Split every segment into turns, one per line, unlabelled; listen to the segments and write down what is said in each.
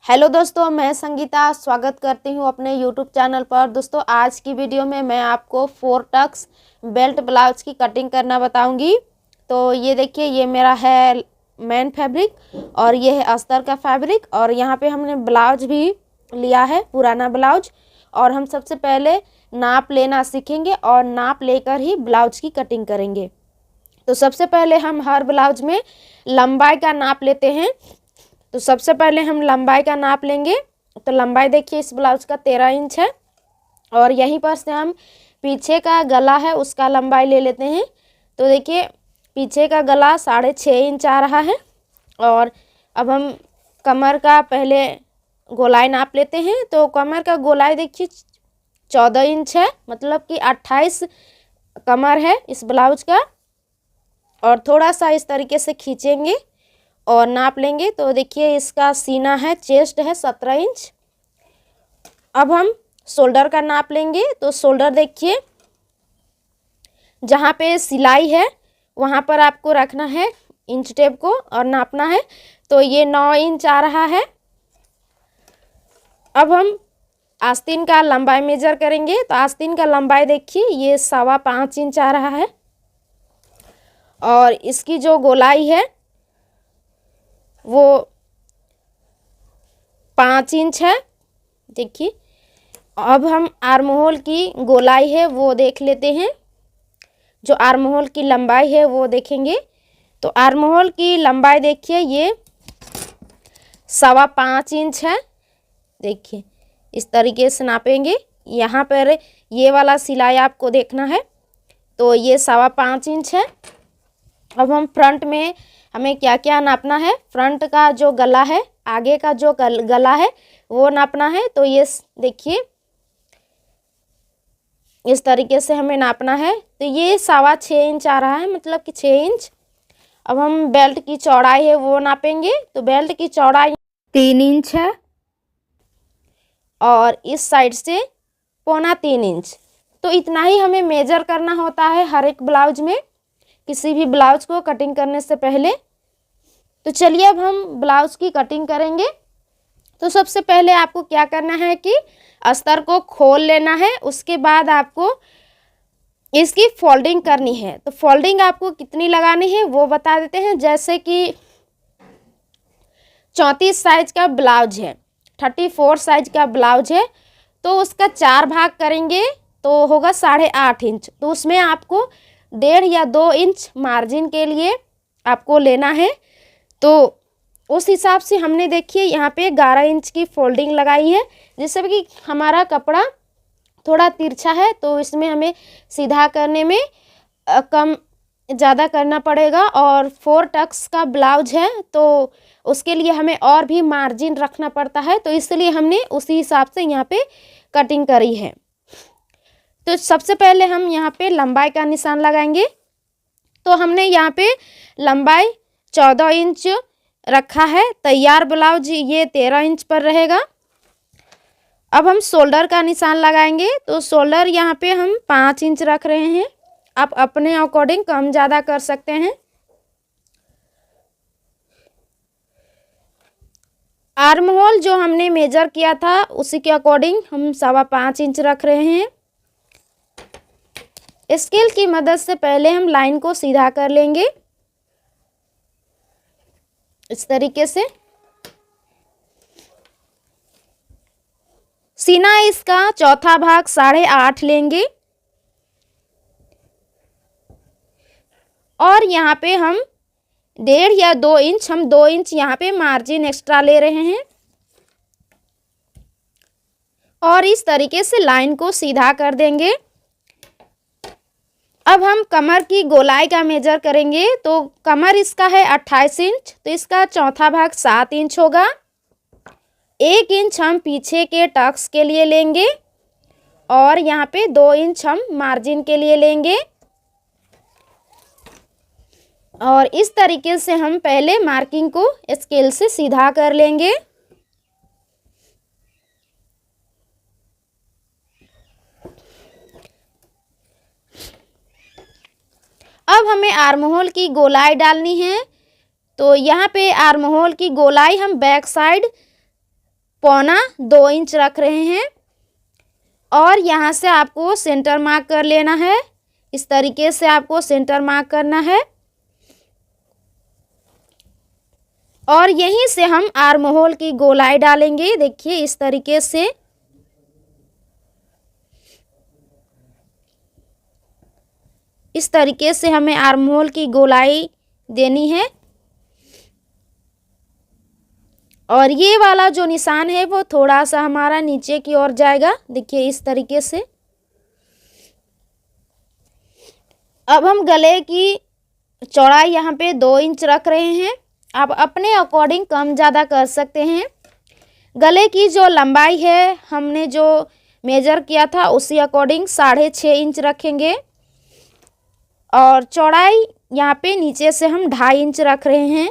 Hello दोस्तों, मैं संगीता स्वागत करती हूँ अपने यूट्यूब चैनल पर। दोस्तों, आज की वीडियो में मैं आपको 4 टक्स बेल्ट ब्लाउज की कटिंग करना बताऊंगी। तो ये देखिए, ये मेरा है मेन फैब्रिक और ये है अस्तर का फैब्रिक। और यहाँ पे हमने ब्लाउज भी लिया है, पुराना ब्लाउज। और हम सबसे पहले नाप लेना सीखेंगे और नाप लेकर ही ब्लाउज की कटिंग करेंगे। तो सबसे पहले हम हर ब्लाउज में लंबाई का नाप लेते हैं। तो सबसे पहले हम लंबाई का नाप लेंगे। तो लंबाई देखिए, इस ब्लाउज का 13 इंच है। और यहीं पर से हम पीछे का गला है उसका लंबाई ले लेते हैं। तो देखिए, पीछे का गला 6.5 इंच आ रहा है। और अब हम कमर का पहले गोलाई नाप लेते हैं। तो कमर का गोलाई देखिए 14 इंच है, मतलब कि 28 कमर है इस ब्लाउज का। और थोड़ा सा इस तरीके से खींचेंगे और नाप लेंगे। तो देखिए, इसका सीना है, चेस्ट है 17 इंच। अब हम शोल्डर का नाप लेंगे। तो शोल्डर देखिए, जहाँ पे सिलाई है वहाँ पर आपको रखना है इंच टेप को और नापना है। तो ये 9 इंच आ रहा है। अब हम आस्तीन का लंबाई मेजर करेंगे। तो आस्तीन का लंबाई देखिए, ये 5.25 इंच आ रहा है। और इसकी जो गोलाई है वो 5 इंच है। देखिए, अब हम आर्म होल की गोलाई है वो देख लेते हैं। जो आर्म होल की लंबाई है वो देखेंगे। तो आर्म होल की लंबाई देखिए, ये 5.25 इंच है। देखिए, इस तरीके से नापेंगे। यहाँ पर ये वाला सिलाई आपको देखना है। तो ये 5.25 इंच है। अब हम फ्रंट में हमें क्या क्या नापना है। फ्रंट का जो गला है, आगे का जो गला है वो नापना है। तो ये देखिए, इस तरीके से हमें नापना है। तो ये 6.25 इंच आ रहा है, मतलब कि 6 इंच। अब हम बेल्ट की चौड़ाई है वो नापेंगे। तो बेल्ट की चौड़ाई 3 इंच है और इस साइड से 2.25 इंच। तो इतना ही हमें मेजर करना होता है हर एक ब्लाउज में, किसी भी ब्लाउज को कटिंग करने से पहले। तो चलिए, अब हम ब्लाउज की कटिंग करेंगे। तो सबसे पहले आपको क्या करना है कि अस्तर को खोल लेना है। उसके बाद आपको इसकी फोल्डिंग करनी है। तो फोल्डिंग आपको कितनी लगानी है वो बता देते हैं। जैसे कि 34 साइज का ब्लाउज है, 34 साइज का ब्लाउज है, तो उसका 4 भाग करेंगे तो होगा 8.5 इंच। तो उसमें आपको 1.5 या 2 इंच मार्जिन के लिए आपको लेना है। तो उस हिसाब से हमने देखिए यहाँ पे 11 इंच की फोल्डिंग लगाई है। जिससे कि हमारा कपड़ा थोड़ा तिरछा है, तो इसमें हमें सीधा करने में कम ज़्यादा करना पड़ेगा। और 4 टक्स का ब्लाउज है तो उसके लिए हमें और भी मार्जिन रखना पड़ता है। तो इसलिए हमने उसी हिसाब से यहाँ पे कटिंग करी है। तो सबसे पहले हम यहाँ पे लंबाई का निशान लगाएंगे। तो हमने यहाँ पे लंबाई 14 इंच रखा है। तैयार ब्लाउज ये 13 इंच पर रहेगा। अब हम शोल्डर का निशान लगाएंगे। तो शोल्डर यहाँ पे हम 5 इंच रख रहे हैं। आप अपने अकॉर्डिंग कम ज़्यादा कर सकते हैं। आर्म होल जो हमने मेजर किया था उसी के अकॉर्डिंग हम 5.25 इंच रख रहे हैं। स्केल की मदद से पहले हम लाइन को सीधा कर लेंगे इस तरीके से। सीना इसका चौथा भाग 8.5 लेंगे। और यहाँ पे हम 1.5 या 2 इंच, हम 2 इंच यहाँ पे मार्जिन एक्स्ट्रा ले रहे हैं। और इस तरीके से लाइन को सीधा कर देंगे। अब हम कमर की गोलाई का मेजर करेंगे। तो कमर इसका है 28 इंच, तो इसका चौथा भाग 7 इंच होगा। 1 इंच हम पीछे के टक्स के लिए लेंगे और यहाँ पे 2 इंच हम मार्जिन के लिए लेंगे। और इस तरीके से हम पहले मार्किंग को स्केल से सीधा कर लेंगे। अब हमें आर्म होल की गोलाई डालनी है। तो यहाँ पे आर्म होल की गोलाई हम बैक साइड 1.25 इंच रख रहे हैं और यहाँ से आपको सेंटर मार्क कर लेना है। इस तरीके से आपको सेंटर मार्क करना है और यहीं से हम आर्म होल की गोलाई डालेंगे। देखिए इस तरीके से। इस तरीके से हमें आर्म होल की गोलाई देनी है और ये वाला जो निशान है वो थोड़ा सा हमारा नीचे की ओर जाएगा। देखिए इस तरीके से। अब हम गले की चौड़ाई यहाँ पे 2 इंच रख रहे हैं। आप अपने अकॉर्डिंग कम ज़्यादा कर सकते हैं। गले की जो लंबाई है हमने जो मेजर किया था उसी अकॉर्डिंग 6.5 इंच रखेंगे और चौड़ाई यहाँ पे नीचे से हम 2.5 इंच रख रहे हैं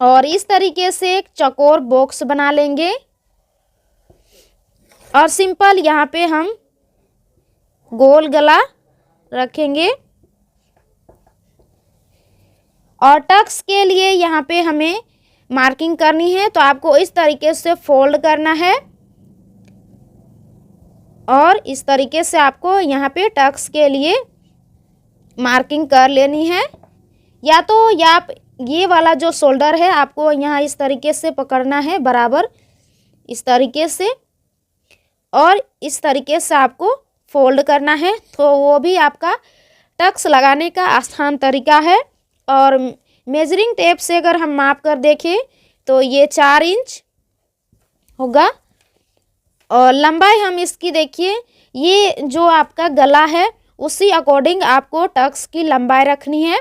और इस तरीके से एक चौकोर बॉक्स बना लेंगे और सिंपल यहाँ पे हम गोल गला रखेंगे और टक्स के लिए यहाँ पे हमें मार्किंग करनी है। तो आपको इस तरीके से फोल्ड करना है और इस तरीके से आपको यहाँ पे टक्स के लिए मार्किंग कर लेनी है। या तो आप ये वाला जो शोल्डर है आपको यहाँ इस तरीके से पकड़ना है बराबर इस तरीके से और इस तरीके से आपको फोल्ड करना है। तो वो भी आपका टक्स लगाने का आसान तरीका है। और मेजरिंग टेप से अगर हम माप कर देखें तो ये 4 इंच होगा और लंबाई हम इसकी देखिए ये जो आपका गला है उसी अकॉर्डिंग आपको टक्स की लंबाई रखनी है।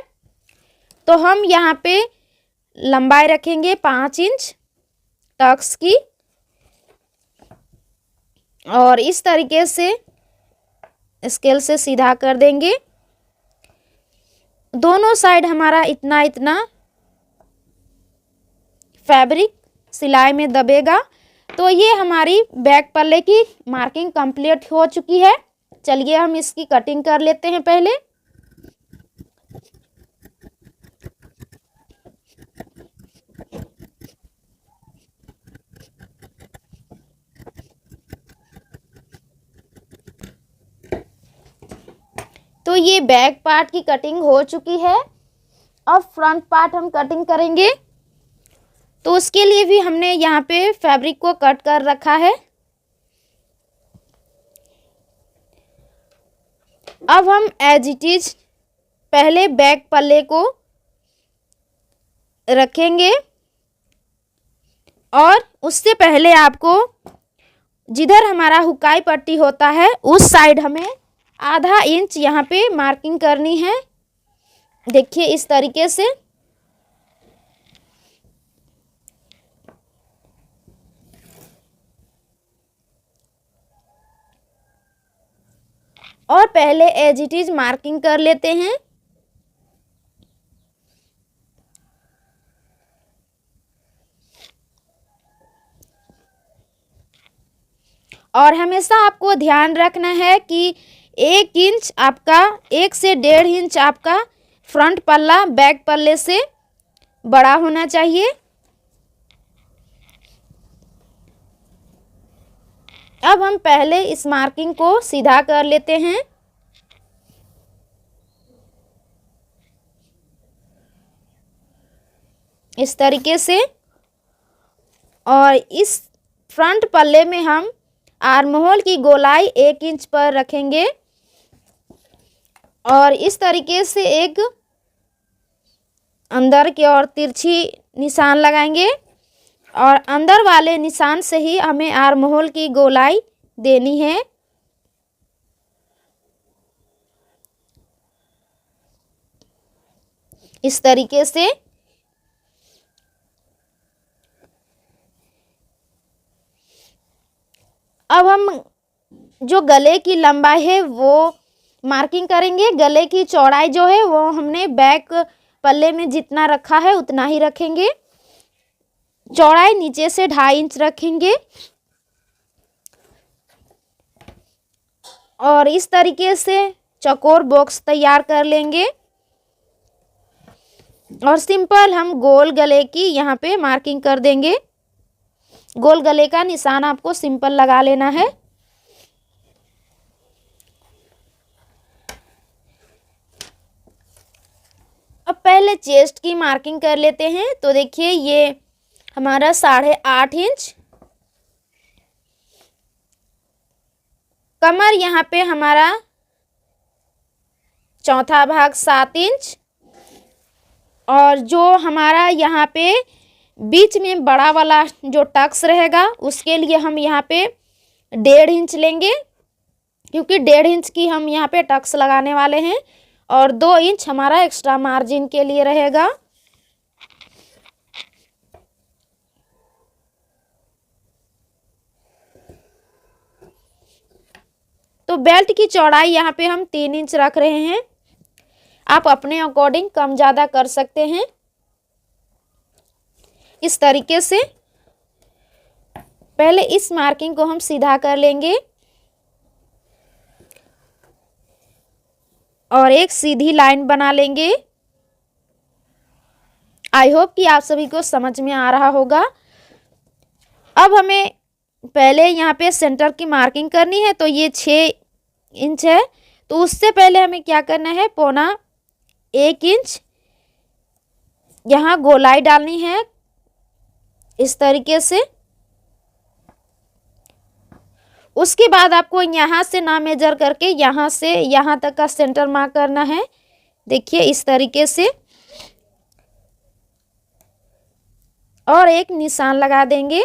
तो हम यहाँ पे लंबाई रखेंगे 5 इंच टक्स की और इस तरीके से स्केल से सीधा कर देंगे। दोनों साइड हमारा इतना इतना फैब्रिक सिलाई में दबेगा। तो ये हमारी बैक पल्ले की मार्किंग कंप्लीट हो चुकी है। चलिए हम इसकी कटिंग कर लेते हैं पहले। तो ये बैक पार्ट की कटिंग हो चुकी है। अब फ्रंट पार्ट हम कटिंग करेंगे। तो उसके लिए भी हमने यहाँ पे फैब्रिक को कट कर रखा है। अब हम एज इट इज पहले बैक पल्ले को रखेंगे और उससे पहले आपको जिधर हमारा हुकाई पट्टी होता है उस साइड हमें आधा इंच यहाँ पे मार्किंग करनी है। देखिए इस तरीके से। और पहले एज इट इज मार्किंग कर लेते हैं। और हमेशा आपको ध्यान रखना है कि 1 इंच आपका 1 से 1.5 इंच आपका फ्रंट पल्ला बैक पल्ले से बड़ा होना चाहिए। अब हम पहले इस मार्किंग को सीधा कर लेते हैं। इस तरीके से। और इस फ्रंट पल्ले में हम आर्म होल की गोलाई 1 इंच पर रखेंगे और इस तरीके से एक अंदर की ओर तिरछी निशान लगाएंगे और अंदर वाले निशान से ही हमें आर्म होल की गोलाई देनी है। इस तरीके से। अब हम जो गले की लंबाई है वो मार्किंग करेंगे। गले की चौड़ाई जो है वो हमने बैक पल्ले में जितना रखा है उतना ही रखेंगे। चौड़ाई नीचे से 2.5 इंच रखेंगे और इस तरीके से चौकोर बॉक्स तैयार कर लेंगे। और सिंपल हम गोल गले की यहाँ पे मार्किंग कर देंगे। गोल गले का निशान आपको सिंपल लगा लेना है। अब पहले चेस्ट की मार्किंग कर लेते हैं। तो देखिए ये हमारा 8.5 इंच, कमर यहाँ पे हमारा चौथा भाग 7 इंच, और जो हमारा यहाँ पे बीच में बड़ा वाला जो टक्स रहेगा उसके लिए हम यहाँ पे 1.5 इंच लेंगे, क्योंकि 1.5 इंच की हम यहाँ पे टक्स लगाने वाले हैं, और 2 इंच हमारा एक्स्ट्रा मार्जिन के लिए रहेगा। तो बेल्ट की चौड़ाई यहाँ पे हम 3 इंच रख रहे हैं। आप अपने अकॉर्डिंग कम ज़्यादा कर सकते हैं। इस तरीके से पहले इस मार्किंग को हम सीधा कर लेंगे और एक सीधी लाइन बना लेंगे। आई होप कि आप सभी को समझ में आ रहा होगा। अब हमें पहले यहाँ पे सेंटर की मार्किंग करनी है। तो ये 6 इंच है, तो उससे पहले हमें क्या करना है, 1.25 इंच यहाँ गोलाई डालनी है इस तरीके से। उसके बाद आपको यहाँ से ना मेजर करके यहाँ से यहाँ तक का सेंटर मार्क करना है। देखिए इस तरीके से, और एक निशान लगा देंगे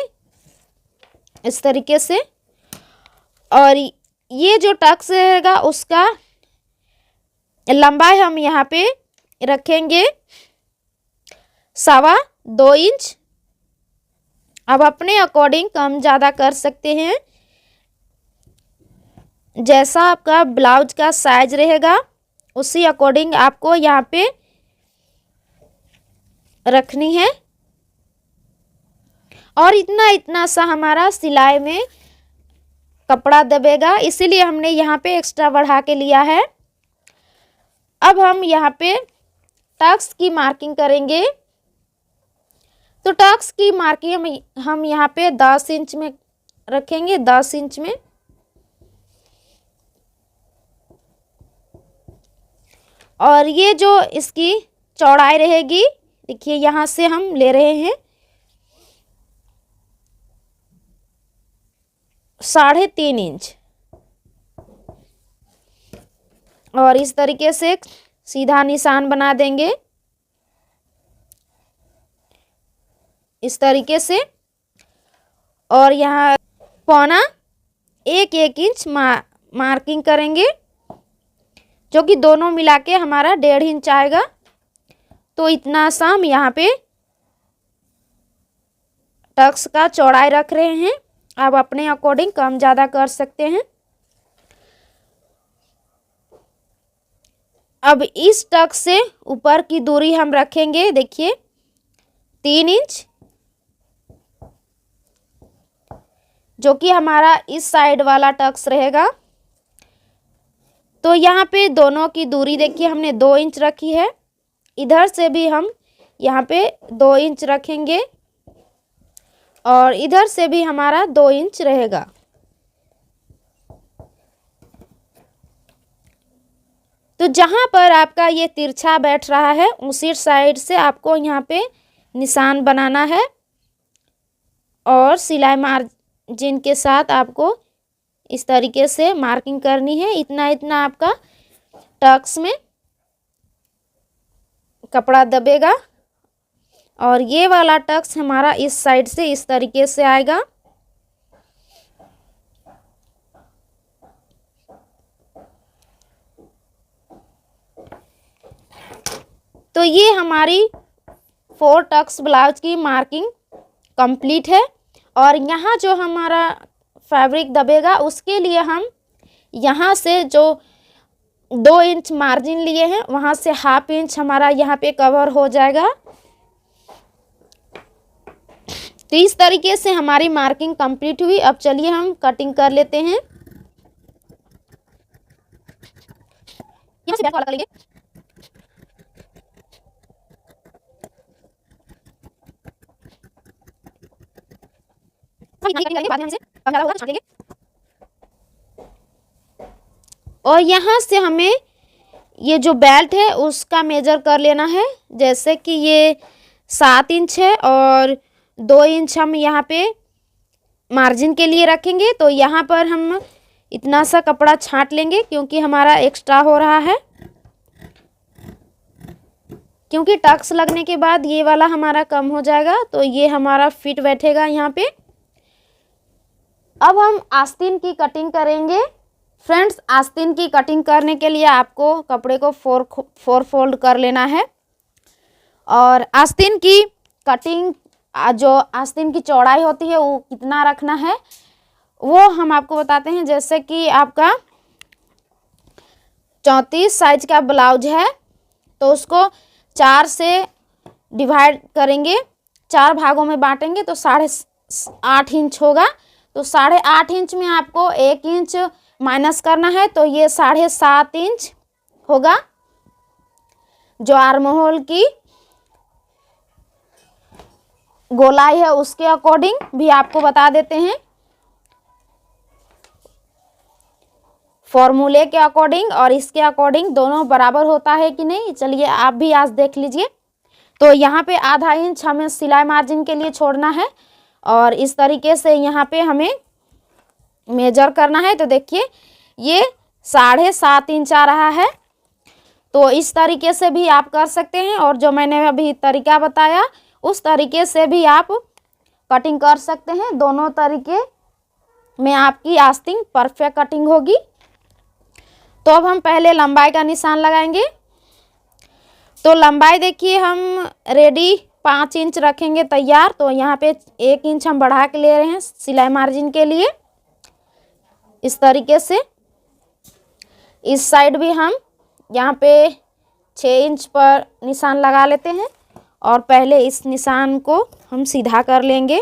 इस तरीके से। और ये जो टक्स रहेगा उसका लंबाई हम यहाँ पे रखेंगे 2.25 इंच। अब अपने अकॉर्डिंग कम ज़्यादा कर सकते हैं, जैसा आपका ब्लाउज का साइज रहेगा उसी अकॉर्डिंग आपको यहाँ पे रखनी है। और इतना सा हमारा सिलाई में कपड़ा दबेगा, इसीलिए हमने यहाँ पे एक्स्ट्रा बढ़ा के लिया है। अब हम यहाँ पे टक्स की मार्किंग करेंगे। तो टक्स की मार्किंग हम यहाँ पे 10 इंच में रखेंगे, 10 इंच में। और ये जो इसकी चौड़ाई रहेगी, देखिए यहाँ से हम ले रहे हैं 3.5 इंच, और इस तरीके से सीधा निशान बना देंगे इस तरीके से। और यहाँ 1.25 इंच मार्किंग करेंगे, जो कि दोनों मिला के हमारा 1.5 इंच आएगा। तो इतना सा हम यहाँ पे टक्स का चौड़ाई रख रहे हैं। आप अपने अकॉर्डिंग कम ज़्यादा कर सकते हैं। अब इस टक्स से ऊपर की दूरी हम रखेंगे, देखिए 3 इंच, जो कि हमारा इस साइड वाला टक्स रहेगा। तो यहाँ पे दोनों की दूरी देखिए हमने 2 इंच रखी है। इधर से भी हम यहाँ पे 2 इंच रखेंगे, और इधर से भी हमारा 2 इंच रहेगा। तो जहाँ पर आपका ये तिरछा बैठ रहा है उसी साइड से आपको यहाँ पे निशान बनाना है, और सिलाई मार्जिन के साथ आपको इस तरीके से मार्किंग करनी है। इतना आपका टक्स में कपड़ा दबेगा, और ये वाला टक्स हमारा इस साइड से इस तरीके से आएगा। तो ये हमारी 4 टक्स ब्लाउज की मार्किंग कंप्लीट है। और यहाँ जो हमारा फैब्रिक दबेगा उसके लिए हम यहाँ से जो 2 इंच मार्जिन लिए हैं वहाँ से 1/2 इंच हमारा यहाँ पे कवर हो जाएगा। तो इस तरीके से हमारी मार्किंग कंप्लीट हुई। अब चलिए हम कटिंग कर लेते हैं। यहाँ से बैक वाला कर लेंगे। और यहाँ से हमें ये जो बेल्ट है उसका मेजर कर लेना है। जैसे कि ये 7 इंच है और 2 इंच हम यहाँ पे मार्जिन के लिए रखेंगे। तो यहाँ पर हम इतना सा कपड़ा छांट लेंगे क्योंकि हमारा एक्स्ट्रा हो रहा है, क्योंकि टक्स लगने के बाद ये वाला हमारा कम हो जाएगा। तो ये हमारा फिट बैठेगा यहाँ पे। अब हम आस्तीन की कटिंग करेंगे। फ्रेंड्स, आस्तीन की कटिंग करने के लिए आपको कपड़े को फोर फोल्ड कर लेना है। और आस्तीन की कटिंग, जो आस्तीन की चौड़ाई होती है वो कितना रखना है वो हम आपको बताते हैं। जैसे कि आपका 34 साइज का ब्लाउज है तो उसको 4 से डिवाइड करेंगे, 4 भागों में बांटेंगे तो 8.5 इंच होगा। तो 8.5 इंच में आपको 1 इंच माइनस करना है, तो ये 7.5 इंच होगा। जो आर्म होल की गोलाई है उसके अकॉर्डिंग भी आपको बता देते हैं, फॉर्मूले के अकॉर्डिंग और इसके अकॉर्डिंग दोनों बराबर होता है कि नहीं। चलिए आप भी आज देख लीजिए। तो यहाँ पे आधा इंच हमें सिलाई मार्जिन के लिए छोड़ना है और इस तरीके से यहाँ पे हमें मेजर करना है। तो देखिए ये 7.5 इंच आ रहा है। तो इस तरीके से भी आप कर सकते हैं और जो मैंने अभी तरीका बताया उस तरीके से भी आप कटिंग कर सकते हैं। दोनों तरीके में आपकी आस्तीन परफेक्ट कटिंग होगी। तो अब हम पहले लंबाई का निशान लगाएंगे। तो लंबाई देखिए हम रेडी 5 इंच रखेंगे तैयार। तो यहाँ पे 1 इंच हम बढ़ा के ले रहे हैं सिलाई मार्जिन के लिए। इस तरीके से इस साइड भी हम यहाँ पे 6 इंच पर निशान लगा लेते हैं और पहले इस निशान को हम सीधा कर लेंगे।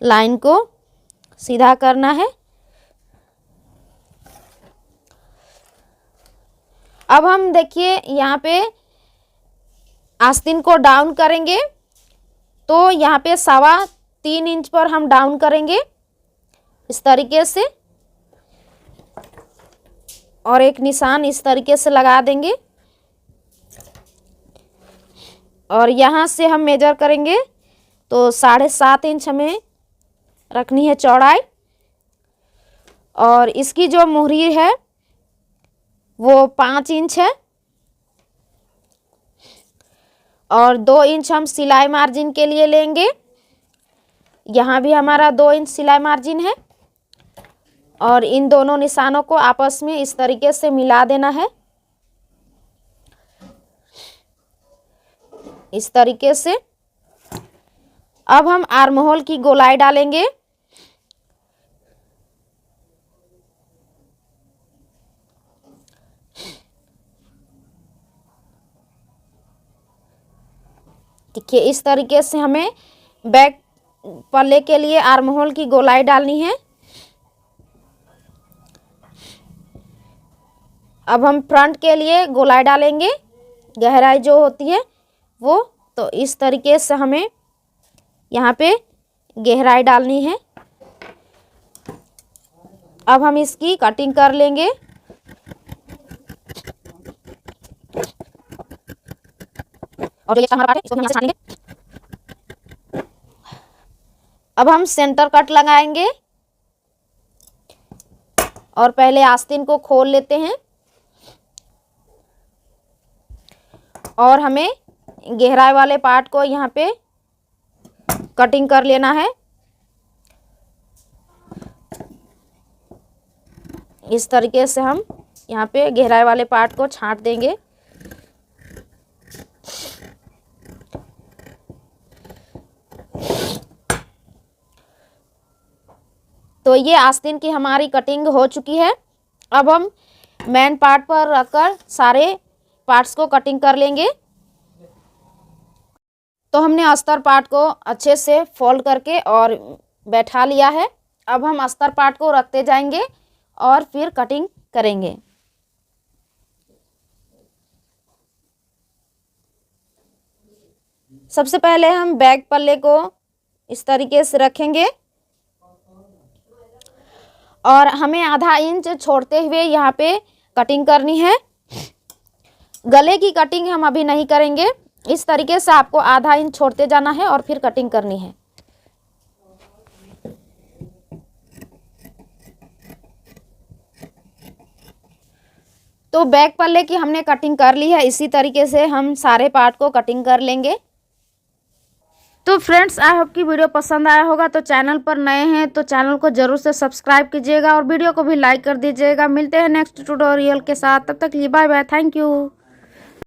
लाइन को सीधा करना है। अब हम देखिए यहाँ पे आस्तीन को डाउन करेंगे। तो यहाँ पे 3.25 इंच पर हम डाउन करेंगे इस तरीके से और एक निशान इस तरीके से लगा देंगे। और यहाँ से हम मेजर करेंगे तो 7.5 इंच हमें रखनी है चौड़ाई। और इसकी जो मुहरी है वो 5 इंच है और 2 इंच हम सिलाई मार्जिन के लिए लेंगे। यहाँ भी हमारा 2 इंच सिलाई मार्जिन है और इन दोनों निशानों को आपस में इस तरीके से मिला देना है। इस तरीके से अब हम आर्म होल की गोलाई डालेंगे। देखिए इस तरीके से हमें बैक पल्ले के लिए आर्म होल की गोलाई डालनी है। अब हम फ्रंट के लिए गोलाई डालेंगे, गहराई जो होती है वो। तो इस तरीके से हमें यहाँ पे गहराई डालनी है। अब हम इसकी कटिंग कर लेंगे। और जो ये हमारा पार्ट है इसको हम यहाँ से छान लेंगे। अब हम सेंटर कट लगाएंगे और पहले आस्तीन को खोल लेते हैं और हमें गहराई वाले पार्ट को यहाँ पे कटिंग कर लेना है। इस तरीके से हम यहाँ पे गहराई वाले पार्ट को छांट देंगे। तो ये आस्तीन की हमारी कटिंग हो चुकी है। अब हम मेन पार्ट पर रखकर सारे पार्ट्स को कटिंग कर लेंगे। तो हमने अस्तर पार्ट को अच्छे से फोल्ड करके और बैठा लिया है। अब हम अस्तर पार्ट को रखते जाएंगे और फिर कटिंग करेंगे। सबसे पहले हम बैक पल्ले को इस तरीके से रखेंगे और हमें आधा इंच छोड़ते हुए यहाँ पे कटिंग करनी है। गले की कटिंग हम अभी नहीं करेंगे। इस तरीके से आपको आधा इंच छोड़ते जाना है और फिर कटिंग करनी है। तो बैक पल्ले की हमने कटिंग कर ली है। इसी तरीके से हम सारे पार्ट को कटिंग कर लेंगे। तो फ्रेंड्स, आई होप कि वीडियो पसंद आया होगा। तो चैनल पर नए हैं तो चैनल को जरूर से सब्सक्राइब कीजिएगा और वीडियो को भी लाइक कर दीजिएगा। मिलते हैं नेक्स्ट ट्यूटोरियल के साथ, तब तक के लिए बाय बाय, थैंक यू।